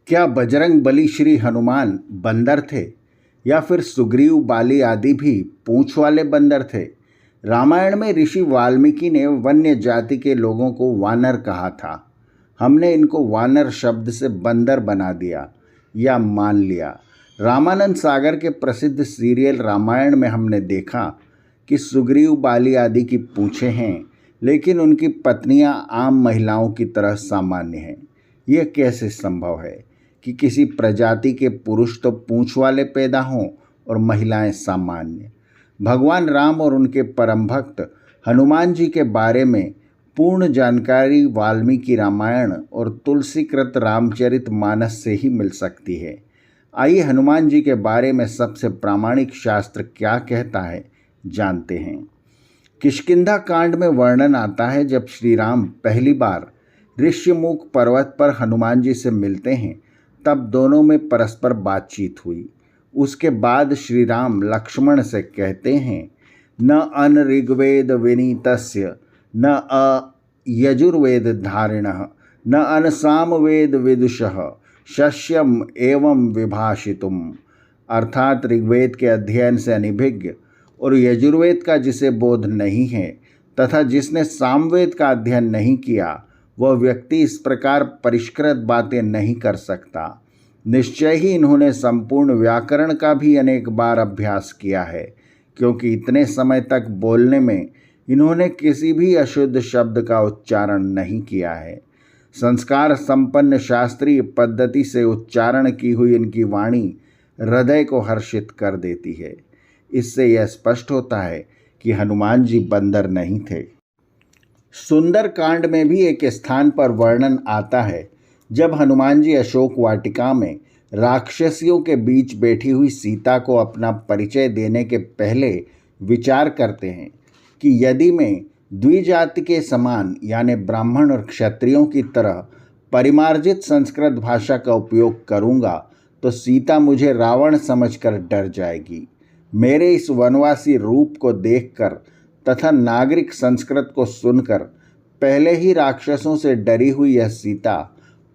क्या बजरंग बली श्री हनुमान बंदर थे या फिर सुग्रीव बाली आदि भी पूंछ वाले बंदर थे? रामायण में ऋषि वाल्मीकि ने वन्य जाति के लोगों को वानर कहा था। हमने इनको वानर शब्द से बंदर बना दिया या मान लिया। रामानंद सागर के प्रसिद्ध सीरियल रामायण में हमने देखा कि सुग्रीव बाली आदि की पूंछें हैं, लेकिन उनकी पत्नियां आम महिलाओं की तरह सामान्य हैं। यह कैसे संभव है कि किसी प्रजाति के पुरुष तो पूंछ वाले पैदा हों और महिलाएं सामान्य? भगवान राम और उनके परम भक्त हनुमान जी के बारे में पूर्ण जानकारी वाल्मीकि रामायण और तुलसीकृत रामचरित मानस से ही मिल सकती है। आइए हनुमान जी के बारे में सबसे प्रामाणिक शास्त्र क्या कहता है जानते हैं। किष्किंधा कांड में वर्णन आता है, जब श्री राम पहली बार ऋष्यमुख पर्वत पर हनुमान जी से मिलते हैं तब दोनों में परस्पर बातचीत हुई। उसके बाद श्री राम लक्ष्मण से कहते हैं, न अन ऋग्वेद विनीतस्य न अ यजुर्वेद धारिणः न अन सामवेद विदुषः शस्यम एवं विभाषितुम। अर्थात ऋग्वेद के अध्ययन से अनिभिज्ञ और यजुर्वेद का जिसे बोध नहीं है तथा जिसने सामवेद का अध्ययन नहीं किया, वह व्यक्ति इस प्रकार परिष्कृत बातें नहीं कर सकता। निश्चय ही इन्होंने संपूर्ण व्याकरण का भी अनेक बार अभ्यास किया है, क्योंकि इतने समय तक बोलने में इन्होंने किसी भी अशुद्ध शब्द का उच्चारण नहीं किया है। संस्कार संपन्न शास्त्रीय पद्धति से उच्चारण की हुई इनकी वाणी हृदय को हर्षित कर देती है। इससे यह स्पष्ट होता है कि हनुमान जी बंदर नहीं थे। सुंदर कांड में भी एक स्थान पर वर्णन आता है, जब हनुमान जी अशोक वाटिका में राक्षसियों के बीच बैठी हुई सीता को अपना परिचय देने के पहले विचार करते हैं कि यदि मैं द्विजाति के समान यानी ब्राह्मण और क्षत्रियों की तरह परिमार्जित संस्कृत भाषा का उपयोग करूंगा तो सीता मुझे रावण समझकर डर जाएगी। मेरे इस वनवासी रूप को देखकर तथा नागरिक संस्कृत को सुनकर पहले ही राक्षसों से डरी हुई यह सीता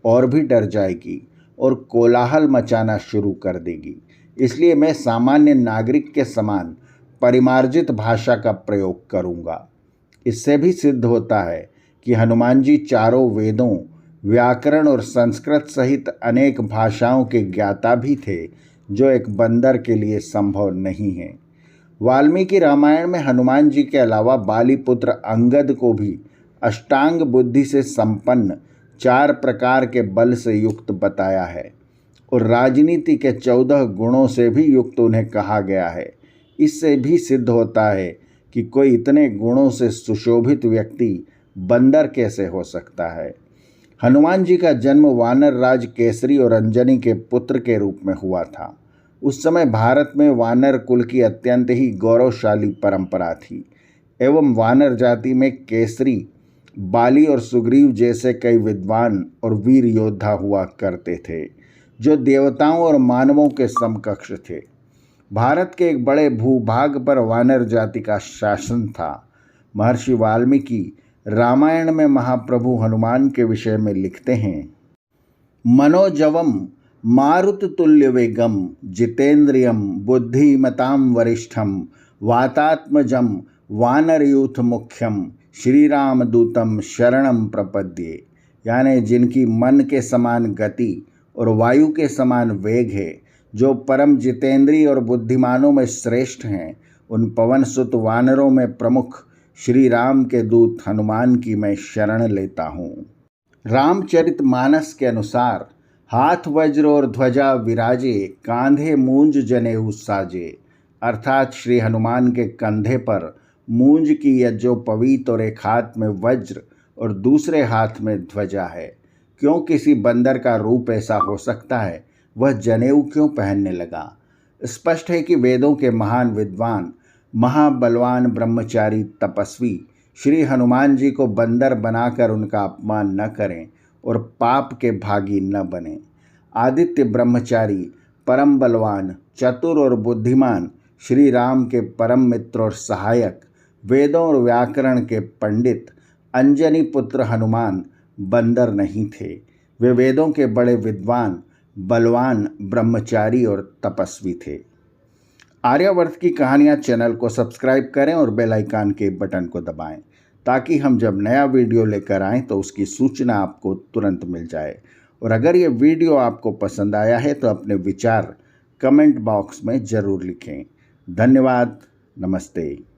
और भी डर जाएगी और कोलाहल मचाना शुरू कर देगी। इसलिए मैं सामान्य नागरिक के समान परिमार्जित भाषा का प्रयोग करूंगा। इससे भी सिद्ध होता है कि हनुमान जी चारों वेदों, व्याकरण और संस्कृत सहित अनेक भाषाओं के ज्ञाता भी थे, जो एक बंदर के लिए संभव नहीं है। वाल्मीकि रामायण में हनुमान जी के अलावा बालीपुत्र अंगद को भी अष्टांग बुद्धि से संपन्न 4 प्रकार के बल से युक्त बताया है और राजनीति के 14 गुणों से भी युक्त उन्हें कहा गया है। इससे भी सिद्ध होता है कि कोई इतने गुणों से सुशोभित व्यक्ति बंदर कैसे हो सकता है। हनुमान जी का जन्म वानर राज केसरी और अंजनी के पुत्र के रूप में हुआ था। उस समय भारत में वानर कुल की अत्यंत ही गौरवशाली परंपरा थी एवं वानर जाति में केसरी, बाली और सुग्रीव जैसे कई विद्वान और वीर योद्धा हुआ करते थे, जो देवताओं और मानवों के समकक्ष थे। भारत के एक बड़े भूभाग पर वानर जाति का शासन था। महर्षि वाल्मीकि रामायण में महाप्रभु हनुमान के विषय में लिखते हैं, मनोजवम मारुततुल्य वेगम जितेंद्रियम बुद्धिमताम वरिष्ठम वातात्मजम वानरयूथ मुख्यम श्री राम दूतम शरणम प्रपद्ये। यानी जिनकी मन के समान गति और वायु के समान वेग है, जो परम जितेंद्रिय और बुद्धिमानों में श्रेष्ठ हैं, उन पवन सुत वानरों में प्रमुख श्री राम के दूत हनुमान की मैं शरण लेता हूँ। रामचरित मानस के अनुसार हाथ वज्र और ध्वजा विराजे, कांधे मूंज जनेऊ साजे। अर्थात श्री हनुमान के कंधे पर मूंज की यज्ञोपवीत और एक हाथ में वज्र और दूसरे हाथ में ध्वजा है। क्यों किसी बंदर का रूप ऐसा हो सकता है? वह जनेऊ क्यों पहनने लगा? स्पष्ट है कि वेदों के महान विद्वान, महाबलवान ब्रह्मचारी तपस्वी श्री हनुमान जी को बंदर बनाकर उनका अपमान न करें और पाप के भागी न बने। आदित्य ब्रह्मचारी, परम बलवान, चतुर और बुद्धिमान श्री राम के परम मित्र और सहायक, वेदों और व्याकरण के पंडित अंजनी पुत्र हनुमान बंदर नहीं थे। वे वेदों के बड़े विद्वान, बलवान, ब्रह्मचारी और तपस्वी थे। आर्यावर्त की कहानियाँ चैनल को सब्सक्राइब करें और बेल आइकन के बटन को दबाएं ताकि हम जब नया वीडियो लेकर आएँ तो उसकी सूचना आपको तुरंत मिल जाए। और अगर ये वीडियो आपको पसंद आया है तो अपने विचार कमेंट बॉक्स में ज़रूर लिखें। धन्यवाद। नमस्ते।